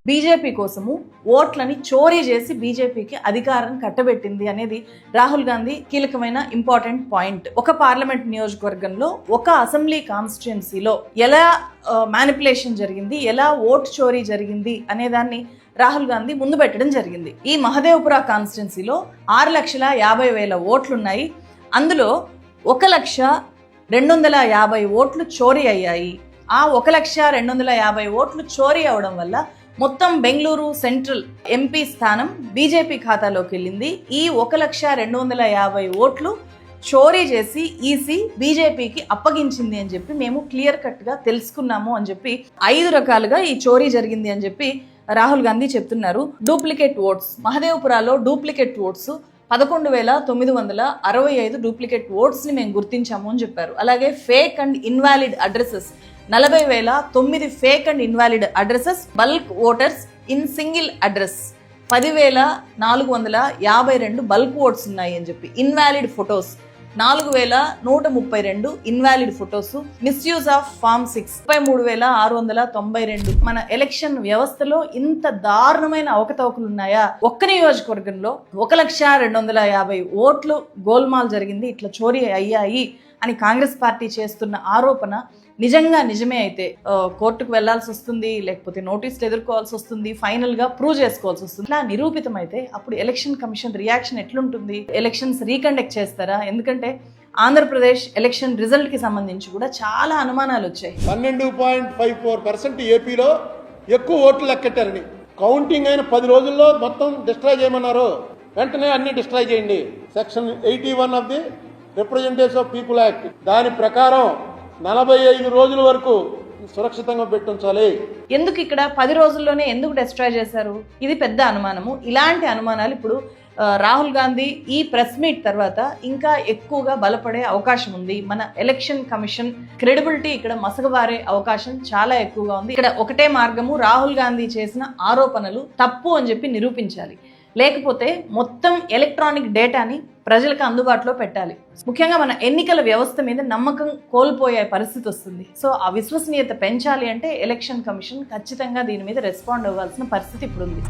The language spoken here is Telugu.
బీజేపీ కోసము ఓట్లని చోరీ చేసి బీజేపీకి అధికారం కట్టబెట్టింది అనేది రాహుల్ గాంధీ కీలకమైన ఇంపార్టెంట్ పాయింట్. ఒక పార్లమెంట్ నియోజకవర్గంలో ఒక అసెంబ్లీ కాన్స్టిట్యుయెన్సీలో ఎలా మ్యానిపులేషన్ జరిగింది, ఎలా ఓట్ చోరీ జరిగింది అనేదాన్ని రాహుల్ గాంధీ ముందు పెట్టడం జరిగింది. ఈ మహదేవ్పురా కాన్స్టిట్యుయెన్సీలో 6,50,000 ఓట్లున్నాయి. అందులో 1,02,50,000 ఓట్లు చోరీ అయ్యాయి. ఆ 1,02,50,000 ఓట్లు చోరీ అవడం వల్ల మొత్తం బెంగళూరు సెంట్రల్ ఎంపీ స్థానం బీజేపీ ఖాతాలోకి వెళ్ళింది. ఈ 1,02,50,000 ఓట్లు చోరీ చేసి ఈసీ బీజేపీకి అప్పగించింది అని చెప్పి మేము క్లియర్ కట్గా తెలుసుకున్నాము అని చెప్పి 5 రకాలుగా ఈ చోరీ జరిగింది అని చెప్పి రాహుల్ గాంధీ చెప్తున్నారు. డూప్లికేట్ ఓట్స్, మహదేవ్పురాలో డూప్లికేట్ ఓట్స్ 11,965 డూప్లికేట్ ఓట్స్ని మేము గుర్తించాము అని చెప్పారు. అలాగే fake and invalid addresses 40,009 fake and invalid addresses, bulk voters in single address 10,452 bulk votes ఉన్నాయి అని చెప్పి, invalid photos 4,132 invalid photos, misuse of form 6 33,692. మన ఎలక్షన్ వ్యవస్థలో ఇంత దారుణమైన అవకతవకలు ఉన్నాయా? ఒక్క నియోజకవర్గంలో 1,02,50,000 ఓట్లు గోల్మాల్ జరిగింది, ఇట్లా చోరీ అయ్యాయి అని కాంగ్రెస్ పార్టీ చేస్తున్న ఆరోపణ నిజమే అయితే కోర్టుకు వెళ్లాల్సి వస్తుంది, లేకపోతే నోటీసులు ఎదుర్కోవాల్సి వస్తుంది, ఫైనల్ గా ప్రూవ్ చేసుకోవాల్సి వస్తుంది. ఇలా నిరూపితం అయితే అప్పుడు ఎలక్షన్ కమిషన్ రియాక్షన్ ఎట్లుంటుంది? ఎలక్షన్స్ రీకండక్ట్ చేస్తారా? ఎందుకంటే ఆంధ్రప్రదేశ్ ఎలక్షన్ రిజల్ట్ కి సంబంధించి కూడా చాలా అనుమానాలు వచ్చాయి. 12.54% ఏపీలో ఎక్కువ ఓట్లు లెక్కెట్టారని, కౌంటింగ్ అయిన 10 రోజుల్లో మొత్తం డిస్ట్రాయ్ చేయమన్నారు. వెంటనే అన్ని డిస్ట్రాయ్ చేయండి. Section 81 of the representatives of people act దాని ప్రకారం 45 రోజుల వరకు సురక్షితంగా పెట్టుంచాలి. ఎందుకు ఇక్కడ 10 రోజుల్లోనే ఎందుకు డిస్ట్రాయ్ చేశారు? ఇది పెద్ద అనుమానము. ఇలాంటి అనుమానాలు ఇప్పుడు రాహుల్ గాంధీ ఈ ప్రెస్ మీట్ తర్వాత ఇంకా ఎక్కువగా బలపడే అవకాశం ఉంది. మన ఎలక్షన్ కమిషన్ క్రెడిబిలిటీ ఇక్కడ మసకబారే అవకాశం చాలా ఎక్కువగా ఉంది. ఇక్కడ ఒకటే మార్గము, రాహుల్ గాంధీ చేసిన ఆరోపణలు తప్పు అని చెప్పి నిరూపించాలి. లేకపోతే మొత్తం ఎలక్ట్రానిక్ డేటాని ప్రజలకు అందుబాటులో పెట్టాలి. ముఖ్యంగా మన ఎన్నికల వ్యవస్థ మీద నమ్మకం కోల్పోయే పరిస్థితి వస్తుంది. సో ఆ విశ్వసనీయత పెంచాలి అంటే ఎలక్షన్ కమిషన్ ఖచ్చితంగా దీని మీద రెస్పాండ్ అవ్వాల్సిన పరిస్థితి ఇప్పుడు ఉంది.